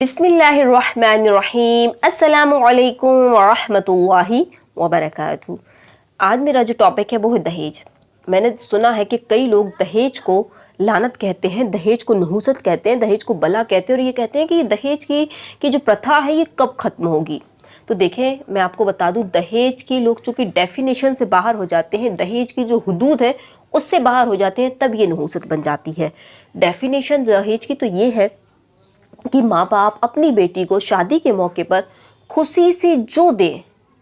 बिस्मिल्लाहिर्रहमानिर्रहीम अस्सलामुअलैकुम वरहमतुल्लाहि वबरकातुहू। आज मेरा जो टॉपिक है वो है दहेज। मैंने सुना है कि कई लोग दहेज को लानत कहते हैं, दहेज को नहूसत कहते हैं, दहेज को बला कहते हैं और ये कहते हैं कि दहेज की जो प्रथा है ये कब ख़त्म होगी। तो देखें, मैं आपको बता दूं, दहेज की लोग चूँकि डेफिनेशन से बाहर हो जाते हैं, दहेज की जो हुदूद है उससे बाहर हो जाते हैं, तब ये नहूसत बन जाती है। डेफिनेशन दहेज की तो ये है कि माँ बाप अपनी बेटी को शादी के मौके पर खुशी से जो दे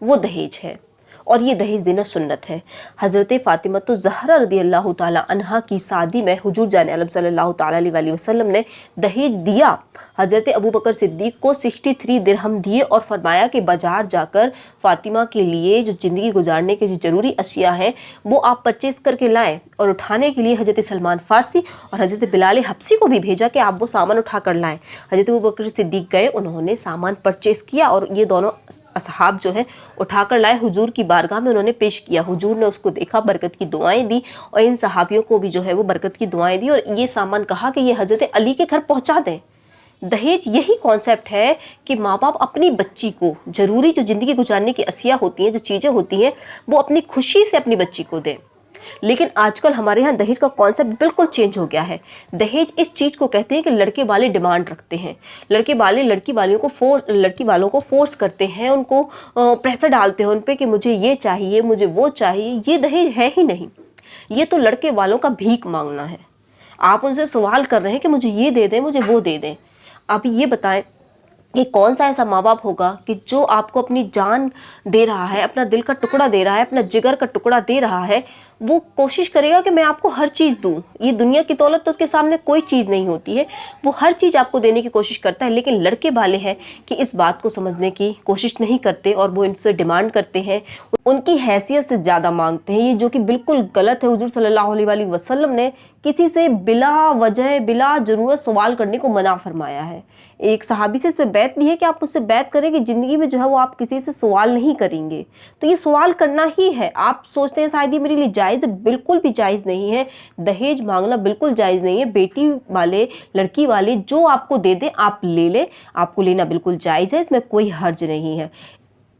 वो दहेज है और ये दहेज देना सुन्नत है। हज़रत फ़ातिमा तो ज़हरा रदी अल्लाह ताला अन्हा की शादी में हुजूर जान आलम सल्लल्लाहु ताला अलैहि वसल्लम ने दहेज दिया। हज़रत अबू बकर सिद्दीक़ को 63 दिरहम दिए और फरमाया कि बाज़ार जाकर फ़ातिमा के लिए जो ज़िंदगी गुजारने के जो ज़रूरी अशिया हैं वो आप परचेज़ करके लाएँ। और उठाने के लिए हज़रत सलमान फ़ारसी और हज़रत बिलाल हबसी को भी भेजा कि आप वो सामान उठा कर लाएँ। हज़रत अबू बकर सिद्दीक़ गए, उन्होंने सामान परचेज़ किया और ये दोनों असहाब जो है उठा कर लाए, हुजूर की बारगाह में उन्होंने पेश किया। हुजूर ने उसको देखा, बरकत की दुआएं दी और इन सहाबियों को भी जो है वो बरकत की दुआएं दी और ये सामान कहा कि ये हज़रत अली के घर पहुंचा दें। दहेज यही कॉन्सेप्ट है कि माँ बाप अपनी बच्ची को ज़रूरी जो ज़िंदगी गुजारने की अशिया होती हैं, जो चीज़ें होती हैं, वो अपनी खुशी से अपनी बच्ची को दें। लेकिन आजकल हमारे यहाँ दहेज का कॉन्सेप्ट बिल्कुल चेंज हो गया है। दहेज इस चीज़ को कहते हैं कि लड़के वाले डिमांड रखते हैं, लड़के वाले लड़की वालों को फोर्स करते हैं, उनको प्रेशर डालते हैं उन पे कि मुझे ये चाहिए, मुझे वो चाहिए। ये दहेज है ही नहीं, ये तो लड़के वालों का भीख मांगना है। आप उनसे सवाल कर रहे हैं कि मुझे ये दे दें, मुझे वो दे दें। आप ये बताएं कि कौन सा ऐसा माँ बाप होगा कि जो आपको अपनी जान दे रहा है, अपना दिल का टुकड़ा दे रहा है, अपना जिगर का टुकड़ा दे रहा है, वो कोशिश करेगा कि मैं आपको हर चीज़ दूँ। ये दुनिया की दौलत तो उसके सामने कोई चीज़ नहीं होती है, वो हर चीज़ आपको देने की कोशिश करता है। लेकिन लड़के वाले हैं कि इस बात को समझने की कोशिश नहीं करते और वो इनसे डिमांड करते हैं, उनकी हैसियत से ज़्यादा मांगते हैं, ये जो कि बिल्कुल गलत है। हुजूर सल्लल्लाहु अलैहि वसल्लम ने किसी से बिला वजह बिला ज़रूरत सवाल करने को मना फरमाया है। एक सहाबी से इस पर बैत ली है कि आप उससे बैत करें कि ज़िंदगी में जो है वो आप किसी से सवाल नहीं करेंगे। तो ये सवाल करना ही है। आप सोचते हैं शायद ये मेरे लिए जायज़ है, बिल्कुल भी जायज़ नहीं है। दहेज मांगना बिल्कुल जायज़ नहीं है। बेटी वाले लड़की वाले जो आपको दे दें आप ले लें, आपको लेना बिल्कुल जायज़ है, इसमें कोई हर्ज नहीं है।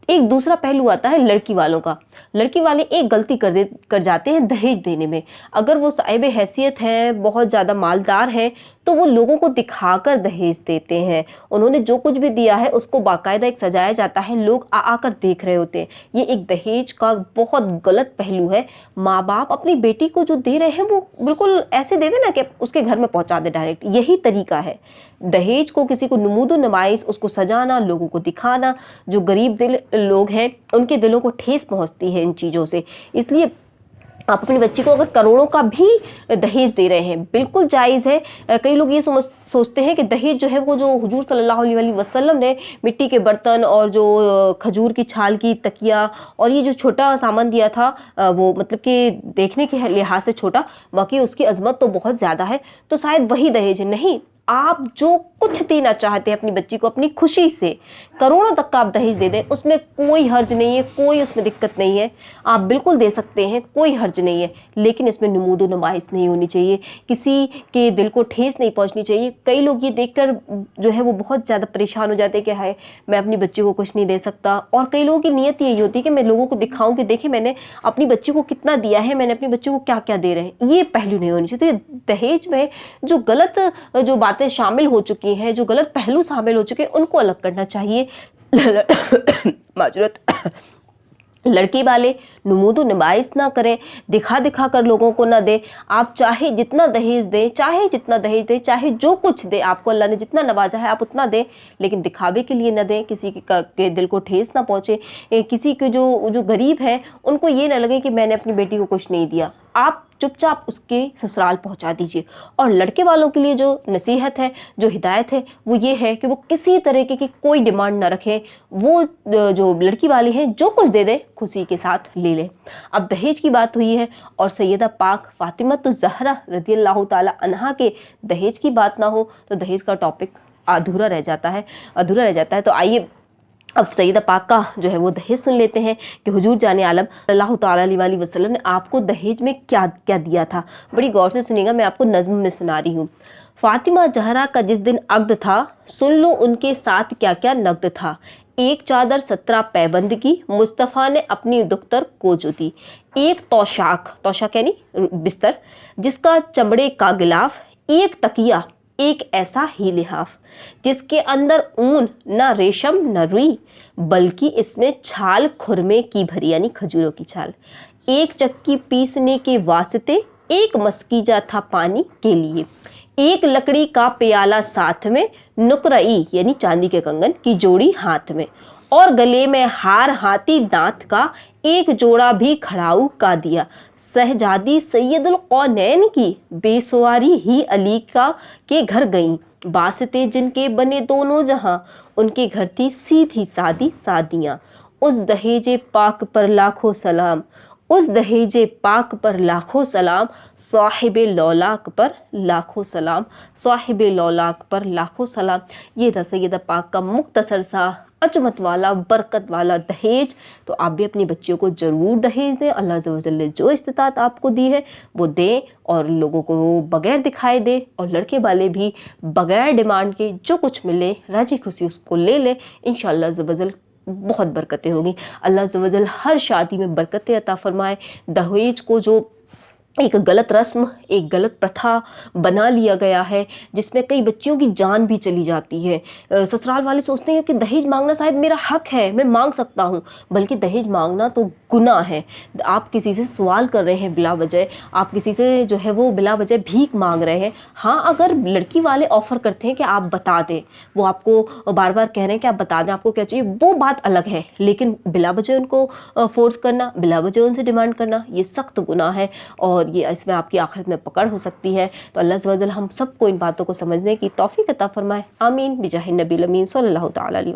एक दूसरा पहलू आता है लड़की वालों का। लड़की वाले एक गलती कर जाते हैं दहेज देने में। अगर वो साहिब हैसियत हैं, बहुत ज़्यादा मालदार हैं, तो वो लोगों को दिखाकर दहेज देते हैं। उन्होंने जो कुछ भी दिया है उसको बाकायदा एक सजाया जाता है, लोग आकर देख रहे होते हैं। ये एक दहेज का बहुत गलत पहलू है। माँ बाप अपनी बेटी को जो दे रहे हैं वो बिल्कुल ऐसे दे देना कि उसके घर में पहुँचा दे डायरेक्ट। यही तरीका है दहेज को किसी को नुमूदो नमाइश, उसको सजाना, लोगों को दिखाना। जो गरीब दिल लोग हैं उनके दिलों को ठेस पहुंचती है इन चीज़ों से। इसलिए आप अपनी बच्ची को अगर करोड़ों का भी दहेज दे रहे हैं, बिल्कुल जायज़ है। कई लोग ये सोचते हैं कि दहेज जो है वो जो हुजूर सल्लल्लाहु अलैहि वसल्लम ने मिट्टी के बर्तन और जो खजूर की छाल की तकिया और ये जो छोटा सामान दिया था, वो मतलब कि देखने के लिहाज से छोटा, बाकी उसकी अजमत तो बहुत ज़्यादा है, तो शायद वही दहेज है। नहीं, आप जो कुछ देना चाहते हैं अपनी बच्ची को अपनी खुशी से, करोड़ों तक का आप दहेज दे दें, उसमें कोई हर्ज नहीं है, कोई उसमें दिक्कत नहीं है। आप बिल्कुल दे सकते हैं, कोई हर्ज नहीं है। लेकिन इसमें नुमूदो नमाइश नहीं होनी चाहिए, किसी के दिल को ठेस नहीं पहुंचनी चाहिए। कई लोग ये देखकर जो है वो बहुत ज़्यादा परेशान हो जाते हैं कि हाय मैं अपनी बच्ची को कुछ नहीं दे सकता। और कई लोगों की नीयत यही होती है कि मैं लोगों को दिखाऊं कि देखें मैंने अपनी बच्ची को कितना दिया है, मैंने अपनी बच्ची को क्या क्या दे रहे हैं। ये पहलू नहीं होनी चाहिए। तो ये दहेज में जो गलत जो बातें शामिल हो चुकी हैं, जो गलत पहलू शामिल हो चुके हैं, उनको अलग करना चाहिए। माजरत। लड़की वाले नुमूदो नमाइश ना करें, दिखा दिखा कर लोगों को ना दें। आप चाहे जितना दहेज दें, चाहे जो कुछ दें, आपको अल्लाह ने जितना नवाजा है आप उतना दें, लेकिन दिखावे के लिए ना दें, किसी के दिल को ठेस ना पहुँचे। किसी के जो गरीब हैं उनको ये ना लगे कि मैंने अपनी बेटी को कुछ नहीं दिया। आप चुपचाप उसके ससुराल पहुंचा दीजिए। और लड़के वालों के लिए जो नसीहत है, जो हिदायत है, वो ये है कि वो किसी तरीके की कोई डिमांड ना रखें। वो जो लड़की वाले हैं जो कुछ दे दे खुशी के साथ ले लें। अब दहेज की बात हुई है और सैयदा पाक फातिमा तो ज़हरा रज़ी अल्लाह ताला अन्हा के दहेज की बात ना हो तो दहेज का टॉपिक अधूरा रह जाता है। तो आइए अब सैयदा पाक का जो है वो दहेज सुन लेते हैं कि हुजूर जाने आलम सल्लल्लाहु ताला अलैहि वसल्लम ने आपको दहेज में क्या क्या दिया था। बड़ी गौर से सुनिएगा, मैं आपको नज़्म में सुना रही हूँ। फातिमा जहरा का जिस दिन अक़्द था, सुन लो उनके साथ क्या क्या नक़्द था। एक चादर 17 पैबंद की, मुस्तफ़ा ने अपनी दुख्तर को जो दी। एक तौशाक यानी बिस्तर, जिसका चमड़े का गिलाफ। एक तकिया, एक ऐसा ही लिहाफ, जिसके अंदर ऊन न रेशम न रुई, बल्कि इसमें छाल खुरमे की भरी यानी खजूरों की छाल। एक चक्की पीसने के वास्ते, एक मस्कीजा था पानी के लिए। एक लकड़ी का प्याला साथ में, नुकरई यानी चांदी के कंगन की जोड़ी हाथ में, और गले में हार हाथी दांत का, एक जोड़ा भी खड़ाऊ का दिया। शहजादी सैयदुल कौनैन की बेसवारी ही अली का के घर गईं, वास्ते जिनके बने दोनों जहां, उनके घर थी सीधी सादी सादियां। उस दहेजे पाक पर लाखों सलाम, उस दहेजे पाक पर लाखों सलाम, साहिब लौलाक पर लाखों सलाम, साहिब लौलाक पर लाखों सलाम। ये था सैयदा पाक का मुख्तसर सा अजमत वाला बरकत वाला दहेज। तो आप भी अपनी बच्चियों को ज़रूर दहेज दें। अल्लाह अज़्ज़ व जल ने जो इस्तिताअत आपको दी है वो दें, और लोगों को बगैर दिखाए दें, और लड़के वाले भी बगैर डिमांड के जो कुछ मिले राजी खुशी उसको ले लें। इंशाअल्लाह अज़्ज़ व जल बहुत बरकतें होगी। अल्लाह अज़्ज़ व जल हर शादी में बरकतें अता फरमाए। दहेज को जो एक गलत रस्म, एक गलत प्रथा बना लिया गया है, जिसमें कई बच्चियों की जान भी चली जाती है। ससुराल वाले सोचते हैं कि दहेज मांगना शायद मेरा हक है, मैं मांग सकता हूँ, बल्कि दहेज मांगना तो गुनाह है। आप किसी से सवाल कर रहे हैं बिला वजह, आप किसी से जो है वो बिला वजह भीख मांग रहे हैं। हाँ, अगर लड़की वाले ऑफ़र करते हैं कि आप बता दें, वो आपको बार बार कह रहे हैं कि आप बता दें आपको क्या चाहिए, वो बात अलग है। लेकिन बिला वजह उनको फोर्स करना, बिला वजह उनसे डिमांड करना, ये सख्त गुनाह है, और ये इसमें आपकी आखिरत में पकड़ हो सकती है। तो अल्लाह अज़्ज़ व जल हम सबको इन बातों को समझने की तौफीक अता फरमाए। आमीन बिजाहि नबी अमीन सल्लल्लाहु तआला अलैहि